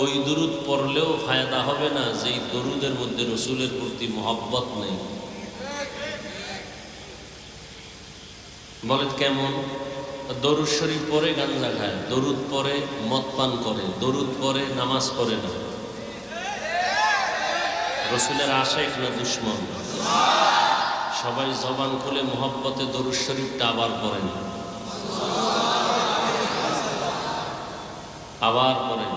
ওই দরুদ পড়লেও ফায়দা হবে না যেই দরুদের মধ্যে রসুলের প্রতি মহব্বত নেই। বলেন কেমন? দরুদ শরীফ পড়ে গাঞ্জা খায়, দরুদ পড়ে মদ পান করে, দরুদ পড়ে নামাজ পড়ে না। রসুলের আশিক না দুশ্মন? সবাই জবান খুলে মহব্বতে দরুদ শরীফটা আবার পড়েন, আবার পড়েন।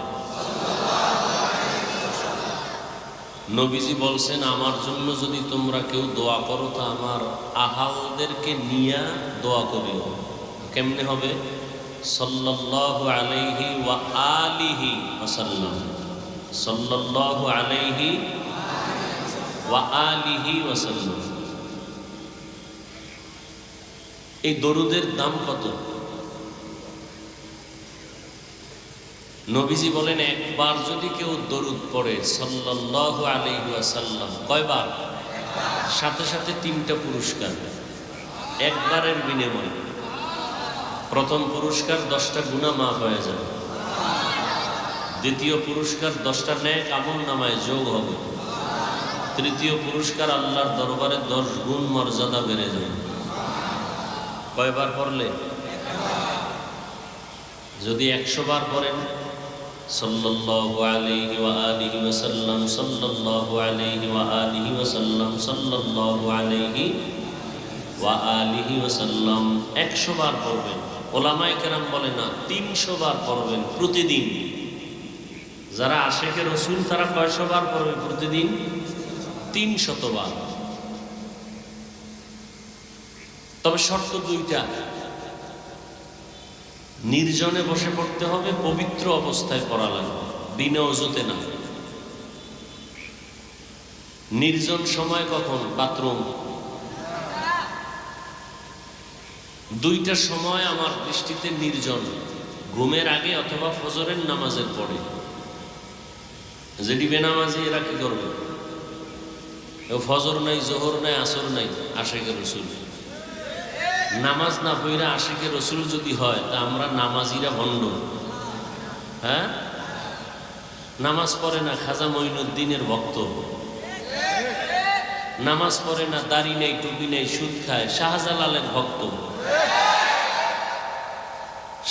নবীজি বলছেন, আমার জন্য যদি তোমরা কেউ দোয়া করো তা আমার আহালদেরকে নিয়ে দোয়া করিও। কেমনে হবে? সাল্লাল্লাহু আলাইহি ওয়া আলিহি ওয়াসাল্লাম, সাল্লাল্লাহু আলাইহি ওয়া আলিহি ওয়াসাল্লাম। এই দরুদের দাম কত? নবীজি বলেন, একবার যদি কেউ দরুদ পড়ে সাল্লাল্লাহু আলাইহি ওয়াসাল্লাম, কয়বার? সাথে সাথে 3টা পুরস্কার একবারের বিনিময়ে। প্রথম পুরস্কার 10টা গুনাহ মাফ হয়ে যাবে। দ্বিতীয় পুরস্কার 10টা নেক আমল নামায় যোগ হবে। তৃতীয় পুরস্কার আল্লাহর দরবারে 10 গুণ মর্যাদা বেড়ে যাবে। কয়বার পড়লে? যদি 100 বার পড়েন, সাল্লাল্লাহু আলাইহি ওয়া আলিহি ওয়াসাল্লাম, সাল্লাল্লাহু আলাইহি ওয়া আলিহি ওয়াসাল্লাম, সাল্লাল্লাহু আলাইহি ওয়া আলিহি ওয়াসাল্লাম 100 বার পড়বেন। ওলামায়ে কেরাম বলে না, 300 বার পড়বেন প্রতিদিন। যারা আশিকে রসুল তারা কয়শো বার পড়বে প্রতিদিন? 300 বার। তবে শর্ত 2টা। নির্জনে বসে পড়তে হবে, পবিত্র অবস্থায় পড়া লাগবে, বিনা ওযুতে না। নির্জন সময় কখন? বাথরুম। 2টা সময় আমার দৃষ্টিতে নির্জন, ঘুমের আগে অথবা ফজরের নামাজের পরে। যেটি বেনামাজি এরা কি করবে? ফজর নাই, জোহর নাই, আসর নাই, আশিকে রসুল। নামাজ না পড়া আশিকে রসুল যদি হয় তা আমরা নামাজিরা ভণ্ড। হ্যাঁ, নামাজ পড়ে না খাজা মঈনুদ্দিনের ভক্ত, নামাজ পড়ে না, দাড়ি নেই, টুপি নেই, সুদ খায়, শাহজালালের ভক্ত।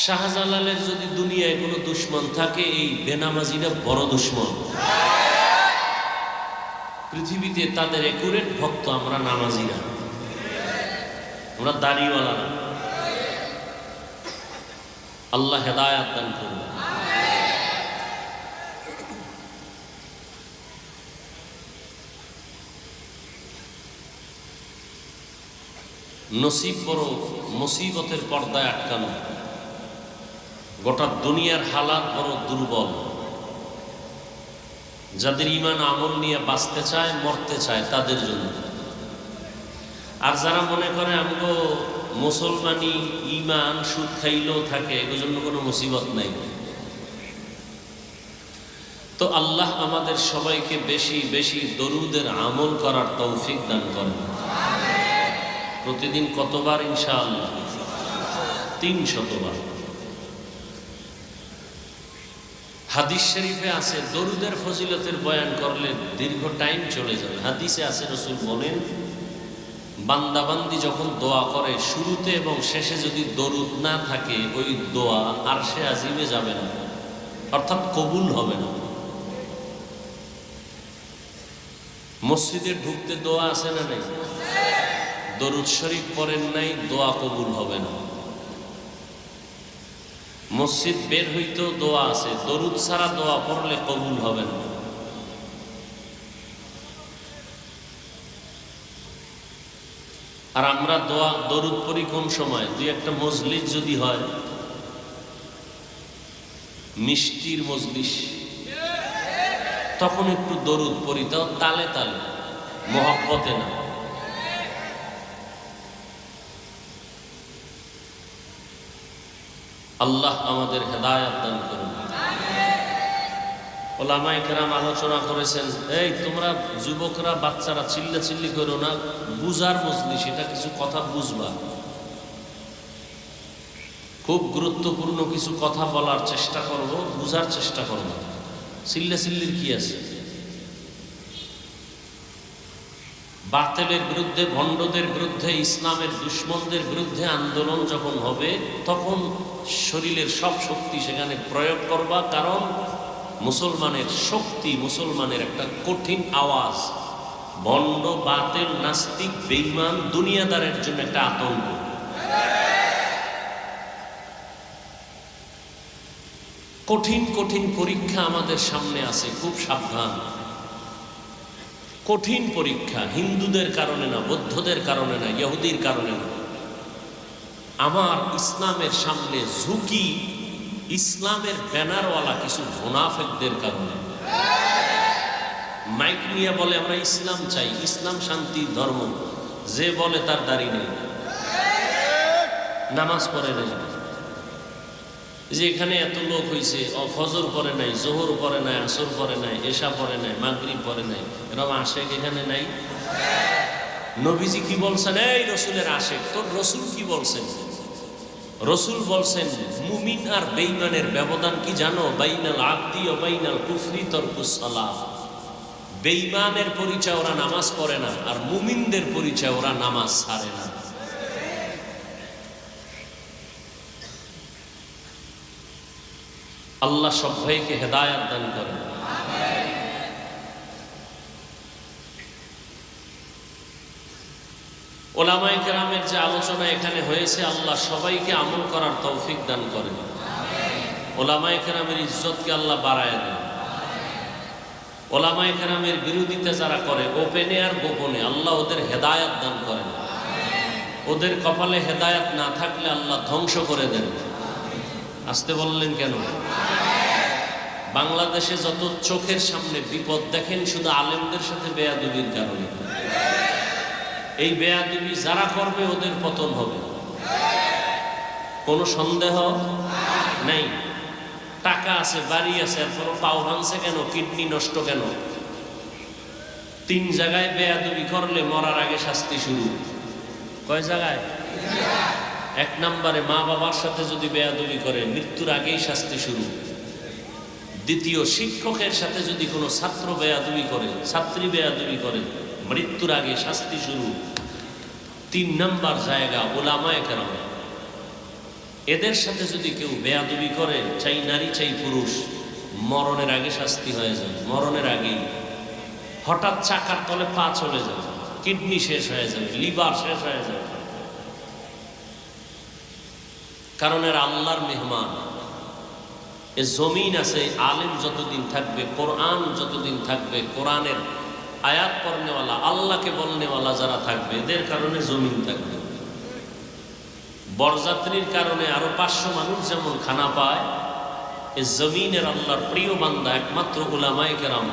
শাহজালালের যদি দুনিয়ায় কোনো দুশ্মন থাকে, এই বেনামাজিরা বড় দুশ্মন। পৃথিবীতে তাদের একুরেট ভক্ত আমরা নামাজিরা, আমরা দাড়িওয়ালা। আল্লাহ হেদায়াত দান করুন। নসিব বড় মুসিবতের পর্দায় আটকানো। গোটা দুনিয়ার হালাত বড় দুর্বল। যাদের ঈমান আমল নিয়ে বাঁচতে চায়, মরতে চায়, তাদের জন্য। আর যারা মনে করে আমগো মুসলমানি ঈমান সুদ খাইলেও থাকে, এর জন্য কোনো মুসিবত নাই। তো আল্লাহ আমাদের সবাইকে বেশি বেশি দরুদের আমল করার তৌফিক দান করেন। প্রতিদিন কতবার? ইনশাআল্লাহ 300 বার। হাদিস শরীফে আছে, দরুদের ফজিলতের বয়ান করলে দীর্ঘ টাইম চলে যাবে। হাদিসে আছে, রাসূল বলেন, বান্দাবান্দি যখন দোয়া করে, শুরুতে এবং শেষে যদি দরুদ না থাকে, ওই দোয়া আরশে আজিমে যাবে না, অর্থাৎ কবুল হবে না। মসজিদে ঢুকতে দোয়া আছে না নাই? দরুদ শরীফ পড়েন নাই, দোয়া কবুল হবে না। মসজিদ বের হইতেও দোয়া আছে, দরুদ ছাড়া দোয়া পড়লে কবুল হবে না। আর আমরা দরুদ পড়ি কোন সময়? 2-1টা মজলিস যদি হয়, মিষ্টির মজলিস, তখন একটু দরুদ পড়ি, তাও তালে তালে, মহব্বতে না। আল্লাহ আমাদের হেদায়াত দান করুন। ওলামায়ে কেরাম আলোচনা করেছেন, এই তোমরা যুবকরা, বাচ্চারা চিল্লাচিল্লি করো না, বুঝার মজলিস, এটা কিছু কথা বুঝবা। খুব গুরুত্বপূর্ণ কিছু কথা বলার চেষ্টা করব, বুঝার চেষ্টা করব। চিল্লাচিল্লির কি আছে? বাতিলের বিরুদ্ধে, ভণ্ডদের বিরুদ্ধে, ইসলামের দুশ্মনদের বিরুদ্ধে আন্দোলন যখন হবে তখন শরীরের সব শক্তি সেখানে প্রয়োগ করবা, কারণ মুসলমানের শক্তি, মুসলমানের একটা কঠিন আওয়াজ ভণ্ড, বাতিল, নাস্তিক, বেঈমান, দুনিয়াদারের জন্য একটা আতঙ্ক। কঠিন কঠিন পরীক্ষা আমাদের সামনে আছে, খুব সাবধান। কঠিন পরীক্ষা, হিন্দুদের কারণে না, বৌদ্ধদের কারণে না, ইহুদির কারণে না। আমার ইসলামের সামনে ঝুঁকি ইসলামের ব্যানারওয়ালা কিছু মুনাফিকদের কারণে। মাইক নিয়ে বলে আমরা ইসলাম চাই, ইসলাম শান্তির ধর্ম, যে বলে তার দাড়ি নেই, নামাজ পড়ে নেই। যে এখানে এত লোক হয়েছে, ফজর পড়ে নাই, জোহর পড়ে নাই, আসর পড়ে নাই, এশা পড়ে নাই, মাগরিব পড়ে নাই, এরকম আশেক এখানে নাই? নবীজি কি বলছেন? এই রসুলের আশেক, তোর রসুল কি বলছেন? রসুল বলছেন মুমিন আর বেঈমানের ব্যবধান কি জানো? বাইনাল আবদি ও বাইনাল কুফরি তরকুস সালাহ। বেঈমানের পরিচয় ওরা নামাজ পড়ে না, আর মুমিনদের পরিচয় ওরা নামাজ ছাড়ে না। আল্লাহ সব ভাইকে হেদায়েত দান করেন। ওলামায়ে কেরামের যে আলোচনা এখানে হয়েছে, আল্লাহ সবাইকে আমল করার তৌফিক দান করেন। ওলামায়ে কেরামের ইজ্জতকে আল্লাহ বাড়ায় দেন। ওলামায়ে কেরামের বিরোধিতা যারা করে গোপনে আর গোপনে, আল্লাহ ওদের হেদায়েত দান করেন। ওদের কপালে হেদায়েত না থাকলে আল্লাহ ধ্বংস করে দেন। আসতে বললেন কেন? বাংলাদেশে যত চোখের সামনে বিপদ দেখেন, শুধু আলেমদের সাথে বেয়াদবির কারণে। এই বেয়াদবি যারা করবে ওদের পতন হবে, কোনো সন্দেহ নাই। টাকা আছে, বাড়ি আছে, এরপরও পাও ভাঙছে কেন? কিডনি নষ্ট কেন? 3 জায়গায় বেয়াদবি করলে মরার আগে শাস্তি শুরু। কয় জায়গায়? 1 নম্বরে মা বাবার সাথে যদি বেয়াদবি করে মৃত্যুর আগেই শাস্তি শুরু। দ্বিতীয়, শিক্ষকের সাথে যদি কোনো ছাত্র বেয়াদবি করে, ছাত্রী বেয়াদবি করে, মৃত্যুর আগে শাস্তি শুরু। 3 নম্বর জায়গা ওলামায়ে কেরাম, এদের সাথে যদি কেউ বেয়াদবি করে, চাই নারী চাই পুরুষ, মরণের আগে শাস্তি হয়ে যায়। মরণের আগেই হঠাৎ চাকার তলে পা চলে যাবে, কিডনি শেষ হয়ে যাবে, লিভার শেষ হয়ে যাবে, কারণ এর আল্লাহর মেহমান। এ জমিন আছে, আলেম যতদিন থাকবে, কোরআন যতদিন থাকবে, কোরআনের আয়াত পড়নেওয়ালা, আল্লাহকে বলনেওয়ালা যারা থাকবে, এদের কারণে জমিন থাকবে। বরযাত্রীর কারণে আরো 500 মানুষ যেমন খানা পায়, এ জমিনের আল্লাহর প্রিয় বান্দা একমাত্র উলামায়ে কেরাম।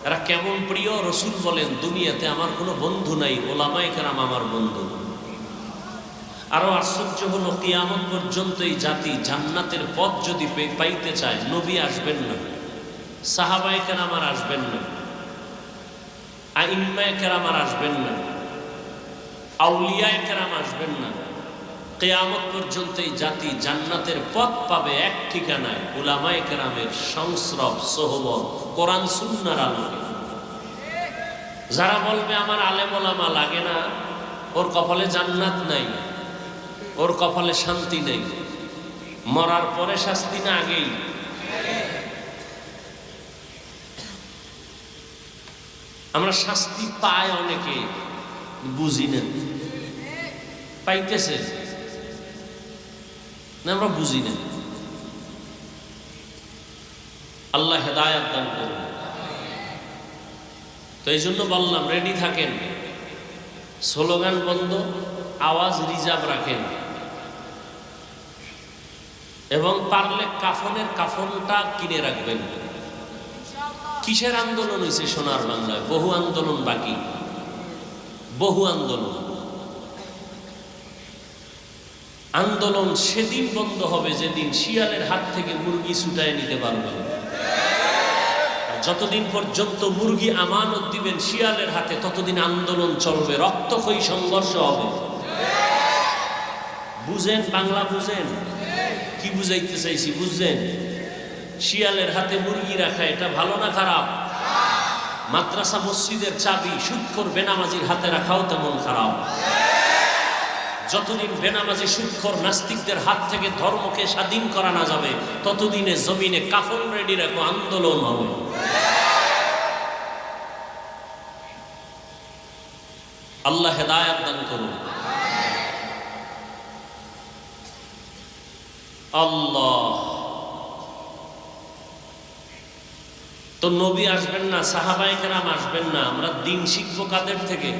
এরা কেমন প্রিয়? রসুল বলেন দুনিয়াতে আমার কোনো বন্ধু নাই, উলামায়ে কেরাম আমার বন্ধু। আরো আশ্চর্য হলো, কিয়ামত পর্যন্ত এই জাতি জান্নাতের পথ যদি পাইতে চায়, নবী আসবেন না, সাহাবায়ে কেরাম আর আসবেন না, আইম্মায়ে কেরাম আর আসবেন না, আউলিয়ায়ে কেরাম আসবেন না। কিয়ামত পর্যন্ত এই জাতি জান্নাতের পথ পাবে এক ঠিকানায়, উলামায়ে কেরামের সংস্রব, সোহবত, কোরআন সুন্নাহর আলোকে। যারা বলবে আমার আলেম ওলামা লাগে না, ওর কপালে জান্নাত নাই, ওর কপালে শান্তি নেই। মরার পরে শাস্তি না আগেই? আমরা শাস্তি পাই, অনেকে বুঝি না, পাইতেছে না, আমরা বুঝি না। আল্লাহ হেদায়েত দান করুন। তো এই জন্য বললাম, রেডি থাকেন, স্লোগান বন্ধ, আওয়াজ রিজার্ভ রাখেন, এবং পারলে কাফনটা কিনে রাখবেন। কিসের আন্দোলন হয়েছে সোনার বাংলায়? বহু আন্দোলন বাকি, বহু আন্দোলন। আন্দোলন সেদিন বন্ধ হবে যেদিন শিয়ালের হাত থেকে মুরগি ছুটায় নিতে পারবেন। যতদিন পর্যন্ত মুরগি আমানত দিবেন শিয়ালের হাতে, ততদিন আন্দোলন চলবে, রক্তক্ষয়ী সংঘর্ষ হবে। বুঝেন? বাংলা বুঝেন? কি বুঝাইতে চাইছি বুঝছেন? শিয়ালের হাতে মুরগি রাখা এটা ভালো না খারাপ? মাদ্রাসা মসজিদের চাবি সুদখোর বেনামাজির হাতে রাখাও তেমন খারাপ। যতদিন বেনামাজি সুদখোর নাস্তিকদের হাত থেকে ধর্মকে স্বাধীন করা না যাবে ততদিনে জমিনে কাফন রেডি রাখো, আন্দোলন হবে। আল্লাহ হেদায়েত দান করুন। আল্লাহ তো নবী আসবেন না, সাহাবায়ে কেরাম আসবেন না, আমরা দিন শিখবো কাদের থেকে?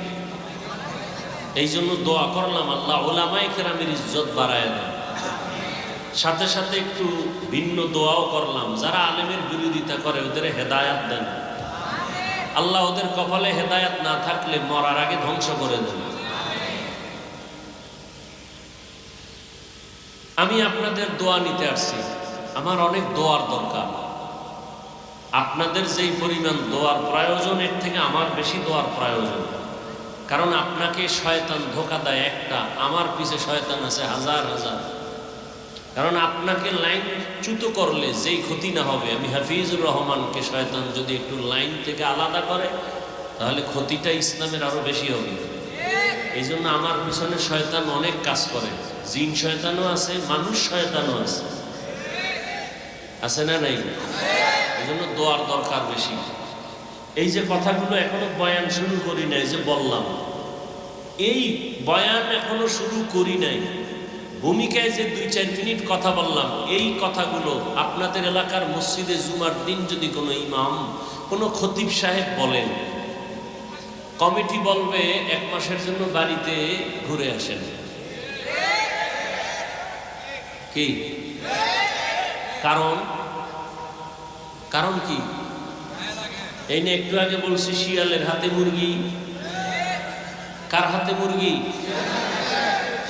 এই জন্য দোয়া করলাম আল্লাহ উলামায়ে কেরামের ইজ্জত বাড়ায় দেন। সাথে সাথে একটু ভিন্ন দোয়াও করলাম, যারা আলেমের বিরোধিতা করে ওদের হেদায়েত দেন আল্লাহ। ওদের কপালে হেদায়েত না থাকলে মরার আগে ধ্বংস করে দেন। আমি আপনাদের দোয়া নিতে আসছি, আমার অনেক দোয়ার দরকার। আপনাদের যেই পরিমাণ দোয়ার প্রয়োজন এর থেকে আমার বেশি দোয়ার প্রয়োজন। কারণ আপনাকে শয়তান ধোঁকা দেয় একটা, আমার পিছে শয়তান আছে হাজার হাজার। কারণ আপনাকে লাইন চ্যুত করলে যেই ক্ষতি না হবে, আমি হাফিজুর রহমানকে শয়তান যদি একটু লাইন থেকে আলাদা করে তাহলে ক্ষতিটা ইসলামের আরো বেশি হবে। এই জন্য আমার পিছনে শয়তান অনেক কাজ করে, জিন শয়তানও আছে, মানুষ শয়তানও আছে, আছে না নাই? এই জন্য দোয়ার দরকার বেশি। এই যে কথাগুলো এখনো বয়ান শুরু করি নাই, যে বললাম এই বয়ান এখনো শুরু করি নাই, ভূমিকায় যে 2-4 মিনিট কথা বললাম, এই কথাগুলো আপনাদের এলাকার মসজিদে জুমার দিন যদি কোনো ইমাম, কোনো খতিব সাহেব বলেন, কমিটি বলবে 1 মাসের জন্য বাড়িতে ঘুরে আসেন। কি কারণ? কারণ কি? এই নিয়ে একটু আগে বলছি শিয়ালের হাতে মুরগি। কার হাতে মুরগি?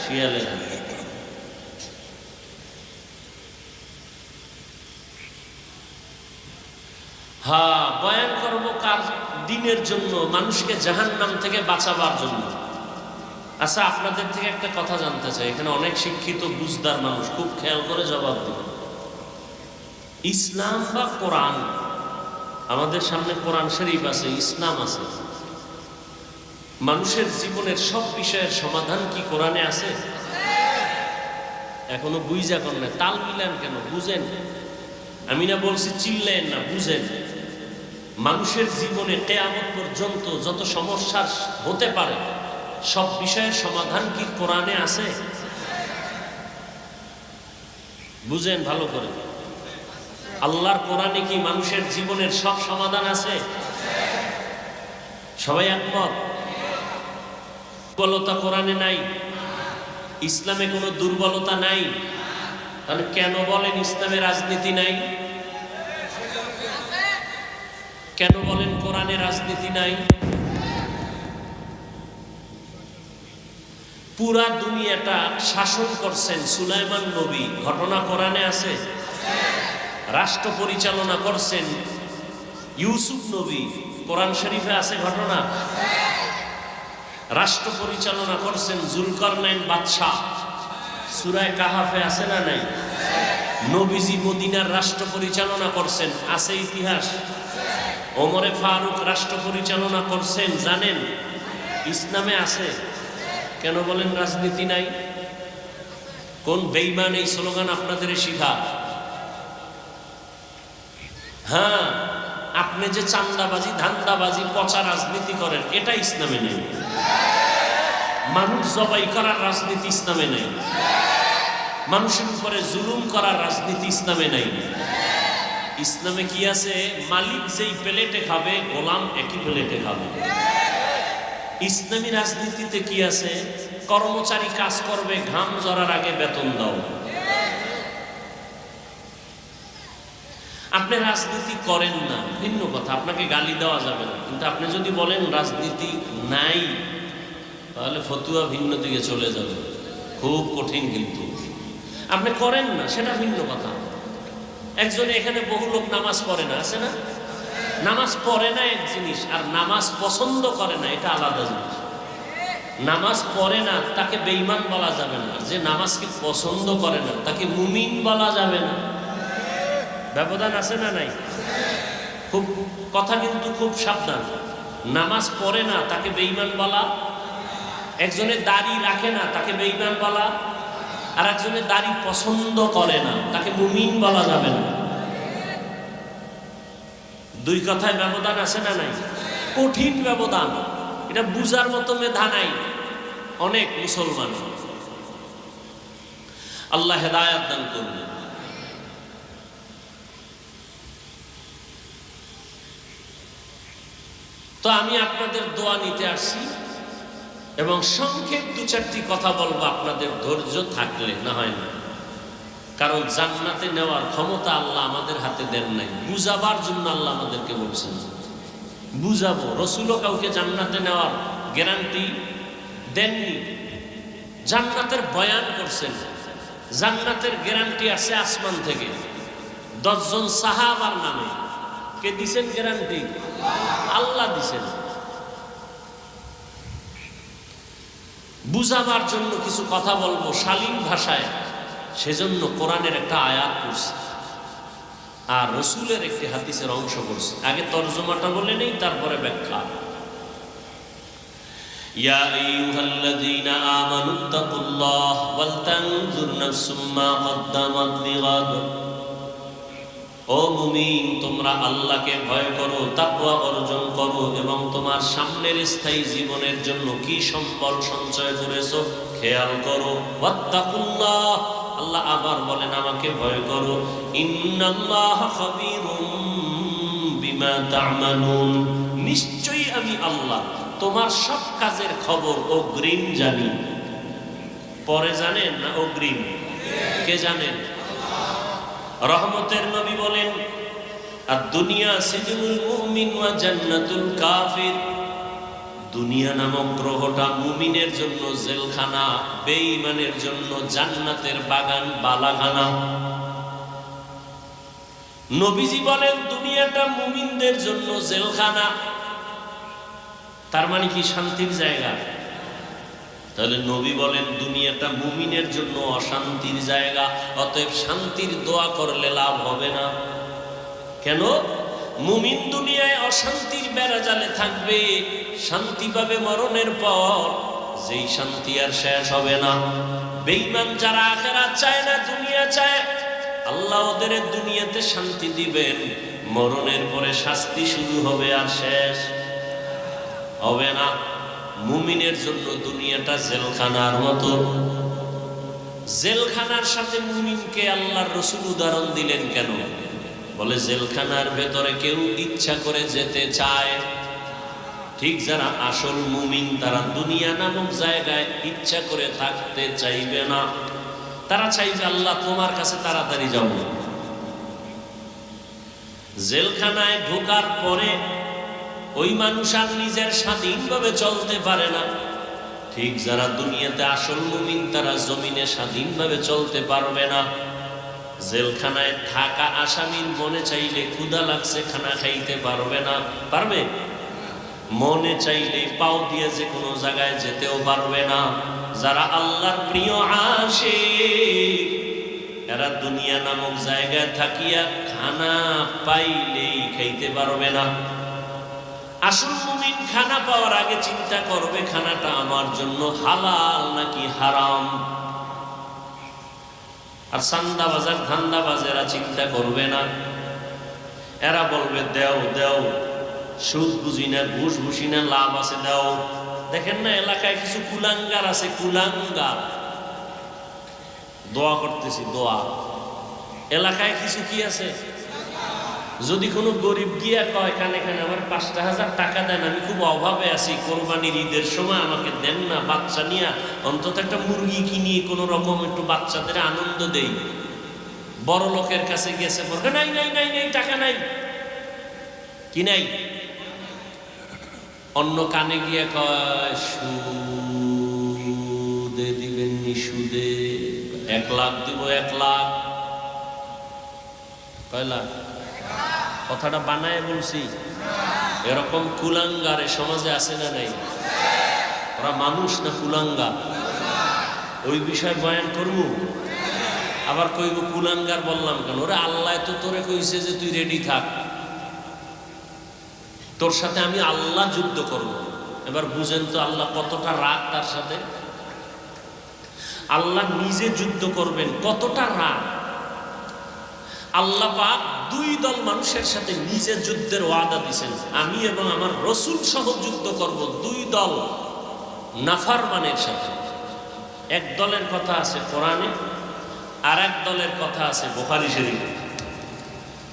শিয়ালের হাতে। হ্যাঁ, বয়ান করব কার? দিনের জন্য, মানুষকে জাহান্নাম থেকে বাঁচাবার জন্য। আচ্ছা, আপনাদের থেকে একটা কথা জানতে চাই, এখানে অনেক শিক্ষিত বুঝদার মানুষ, খুব খেয়াল করে জবাব দিন। ইসলাম বা কোরআন, আমাদের সামনে কোরআন শরীফ আছে, ইসলাম আছে, মানুষের জীবনের সব বিষয়ের সমাধান কি কোরআনে আছে? এখনো বুঝা কর না, তাল মিলান কেন? বুঝেন। আমি না বলছি চিল্লেন না, বুঝেন। মানুষের জীবনে কিয়ামত পর্যন্ত যত সমস্যা হতে পারে সব বিষয়ের সমাধান কি কোরআনে আছে? বুঝেন ভালো করে। আল্লাহর কোরআনে কি মানুষের জীবনের সব সমাধান আছে? সবাই একমত? দুর্বলতা কোরআনে নাই, ইসলামে কোনো দুর্বলতা নাই। তাহলে কেন বলেন ইসলামে রাজনীতি নাই? কেন বলেন কোরআনে রাজনীতি নাই? পুরা দুনিয়াটা শাসন করছেন সুলাইমান নবী, ঘটনা কোরআনে আছে। রাষ্ট্র পরিচালনা করছেন ইউসুফ নবী, কোরআন শরীফে আছে ঘটনা। রাষ্ট্র পরিচালনা করছেন জুলকারনাইন বাদশাহ, সূরা কাহাফে আছে না নাই? নবীজি মদিনার রাষ্ট্র পরিচালনা করছেন, আছে ইতিহাস। ওমরে ফারুক রাষ্ট্র পরিচালনা করছেন, জানেন, ইসলামে আছে। কেন বলেন রাজনীতি নাই? কোন বেঈমান এই স্লোগান আপনাদের শিখা? হ্যাঁ, আপনি যে চান্দাবাজি, ধান্দাবাজি, পচা রাজনীতি করেন, এটা ইসলামে নেই। মানুষ জবাই করার রাজনীতি ইসলামে নেই। মানুষের উপরে জুলুম করার রাজনীতি ইসলামে নেই। ইসলামে কি আছে? মালিক যেই প্লেটে খাবে, গোলাম একই প্লেটে খাবে। ইসলামী রাজনীতিতে কি আছে? কর্মচারী কাজ করবে, ঘাম ঝরার আগে বেতন দাও। আপনি রাজনীতি করেন না, ভিন্ন কথা, আপনাকে গালি দেওয়া যাবে না। কিন্তু আপনি যদি বলেন রাজনীতি নাই, তাহলে ফতুয়া ভিন্ন দিকে চলে যাবে, খুব কঠিন। কিন্তু আপনি করেন না, সেটা ভিন্ন কথা। একজনে এখানে বহু লোক নামাজ পড়ে না, আছে না? নামাজ পড়ে না এক জিনিস, আর নামাজ পছন্দ করে না এটা আলাদা জিনিস। নামাজ পড়ে না তাকে বেঈমান বলা যাবে না, যে নামাজকে পছন্দ করে না তাকে মুমিন বলা যাবে না। ব্যবধান আছে না নাই? খুব কথা কিন্তু খুব সাবধান। নামাজ পড়ে না তাকে বেঈমান বলা, একজনে দাড়ি রাখে না তাকে বেঈমান বলা, আর একজনে দাড়ি পছন্দ করে না তাকে মুমিন বলা যাবে না। দুই কথায় ব্যবধান আছে না নাই? কঠিন ব্যবধান, এটা বুঝার মতো মেধা নাই অনেক মুসলমান। আল্লাহ হেদায়েত দান করুন। তো আমি আপনাদের দোয়া নিতে আসছি এবং সংক্ষেপ দু চারটি কথা বলবো, আপনাদের ধৈর্য থাকলে, না হয় না। কারণ জান্নাতে নেওয়ার ক্ষমতা আল্লাহ আমাদের হাতে দেন নাই, বুঝাবার জন্য আল্লাহ আমাদেরকে বলছেন বুঝাবো। রসুলও কাউকে জান্নাতে নেওয়ার গ্যারান্টি দেননি, জান্নাতের বয়ান করছেন। জান্নাতের গ্যারান্টি আসে আসমান থেকে 10 জন সাহাবার নামে। কে দিছেন গ্যারান্টি? আল্লাহ দিছেন। বুঝাবার জন্য কিছু কথা বলবো শালীন ভাষায়, সেজন্য কোরআনের একটা আয়াত পড়ছি আর রসুলের একটি হাদিসের অংশ পড়ছি। আগে তরজমাটা বলে নেই, তারপরে ব্যাখ্যা। ইয়া আইয়ুহাল্লাযীনা আমানুত্তাকুল্লাহ ওয়াল তানজুর নাফসুম মা কদ্দামাত লিগাদ। ও মুমিন, তোমরা আল্লাহকে ভয় করো, তাকওয়া অর্জন করো এবং তোমার সামনের স্থায়ী জীবনের জন্য কি সম্বল সঞ্চয় করেছো খেয়াল করো। ওয়াত্তাকুল্লাহ, আল্লাহ আবার বলেন আমাকে ভয় করো। ইন্নাল্লাহা খাবীরুম বিমা তা'মালুন, নিশ্চয়ই আমি আল্লাহ তোমার সব কাজের খবর অগ্রিম জানি। পরে জানেন না অগ্রিম? কে জানেন? রহমতের নবী বলেন আর দুনিয়া সিজনুল মুমিন ওয়া জান্নাতুল কাফির। দুনিয়া নামক গ্রহটা মুমিনের জন্য জেলখানা, বেঈমানের জন্য জান্নাতের বাগান বালাখানা। নবীজি বলেন দুনিয়াটা মুমিনদের জন্য জেলখানা, তার মানে কি শান্তির জায়গা? তাহলে নবী বলেন দুনিয়াটা মুমিনের জন্য অশান্তির জায়গা, অতএব শান্তির দোয়া করলে লাভ হবে না। কেন? মুমিন দুনিয়ায় অশান্তির বেড়াজালে থাকবে, শান্তি পাবে মরণের পর, যেই শান্তি আর শেষ হবে না। বেঈমান যারা আখিরাত চায় না, দুনিয়া চায়, আল্লাহ ওদের দুনিয়াতে শান্তি দিবেন, মরণের পরে শাস্তি শুরু হবে আর শেষ হবে না। মুমিনের জন্য দুনিয়াটা জেলখানার মতো। জেলখানার সাথে মুমিনকে আল্লাহর রাসূল উদাহরণ দিলেন কেন? বলে জেলখানার ভেতরে কেউ ইচ্ছা করে যেতে চায়, ঠিক যারা আসল মুমিন তারা দুনিয়া নামক জায়গায় ইচ্ছা করে থাকতে চাইবে না। তারা চাইবে আল্লাহ তোমার কাছে তাড়াতাড়ি যাব। জেলখানায় ঢোকার পরে ওই মানুষ আর নিজের স্বাধীনভাবে চলতে পারে না। ঠিক যারা দুনিয়াতে আসল মুমিন তারা জমিনে স্বাধীনভাবে চলতে পারবে না। জেলখানায় থাকা আসামির মনে চাইলে ক্ষুধা লাগছে খানা খাইতে পারবে না, পারবে? মনে চাইলে পাও দিয়ে যে কোনো জায়গায় যেতেও পারবে না। যারা আল্লাহর প্রিয় আশিক এরা দুনিয়া নামক জায়গায় থাকিয়া খানা পাইলেই খাইতে পারবে না। আসল মুমিন খানা পাওয়ার আগে চিন্তা করবে খানাটা আমার জন্য হালাল নাকি হারাম। আর সান্দাবাজার ধান্দাবাজেরা চিন্তা করবে না, এরা বলবে দেও দেও, সুদ বুঝি না, ঘুষ বুঝি না, লাভ আছে দেও। দেখেন না এলাকায় কিছু কুলাঙ্গার আছে, কুলাঙ্গার। দোয়া করতেছি, দোয়া। এলাকায় কিছু কি আছে, যদি কোনো গরিব গিয়া কয় কানে কানে আমার 5,000 টাকা দেন, আমি খুব অভাবে আছি, কোরবানির ঈদের সময় আমাকে দেন না, বাচ্চা নিয়ে অন্তত একটা মুরগি কিনিয়ে কোনো রকম একটু বাচ্চাদের আনন্দ দেই। বড় লোকের কাছে গেছে বলবে নাই নাই নাই নাই টাকা নাই, কি নাই? অন্য কানে গিয়ে কয় সুদে দিবেন নি, সুদে 1 লাখ দিব, 1 লাখ। কয় লাখ? কথাটা বানায় বলছি। এরকম কুলাঙ্গারে সমাজে আছে না নাই? ওরা মানুষ না কুলাঙ্গার? ওই বিষয় বয়ান করবো। আবার কইব কুলাঙ্গার বললাম কেন? ওরে আল্লাহ তো তোরে কইছে যে তুই রেডি থাক, তোর সাথে আমি আল্লাহ যুদ্ধ করব। এবার বুঝেন তো আল্লাহ কতটা রাগ তার সাথে। আল্লাহ নিজে যুদ্ধ করবেন, কতটা রাগ। আল্লাহ পাক দুই দল মানুষের সাথে নিজে যুদ্ধের ওয়াদা দিয়েছেন, আমি এবং আমার রসুল সহ যুদ্ধ করব দুই দল নাফরমানের সাথে। এক দলের কথা আছে কোরআনে, আর এক দলের কথা আছে বুখারী শরীফে।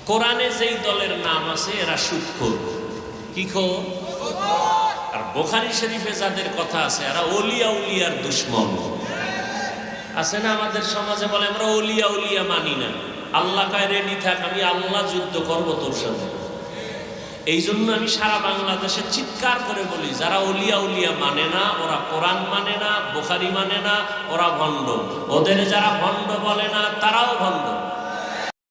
কোরআনে যেই দলের নাম আছে এরা সুদখোর, কি খোর? আর বুখারী শরীফে যাদের কথা আছে এরা ওলিয়া উলিয়ার দুশমন। আছে না আমাদের সমাজে বলে আমরা ওলিয়া উলিয়া মানি না, আল্লাহ কয় রেডি থাক, আমি আল্লাহ যুদ্ধ করব তোর সাথে। এই জন্য আমি সারা বাংলাদেশে চিৎকার করে বলি, যারা ওলিয়া উলিয়া মানে না, ওরা কোরআন মানে না, বুখারী মানে না, ওরা ভণ্ড। ওদের যারা ভণ্ড বলে না তারাও ভণ্ড।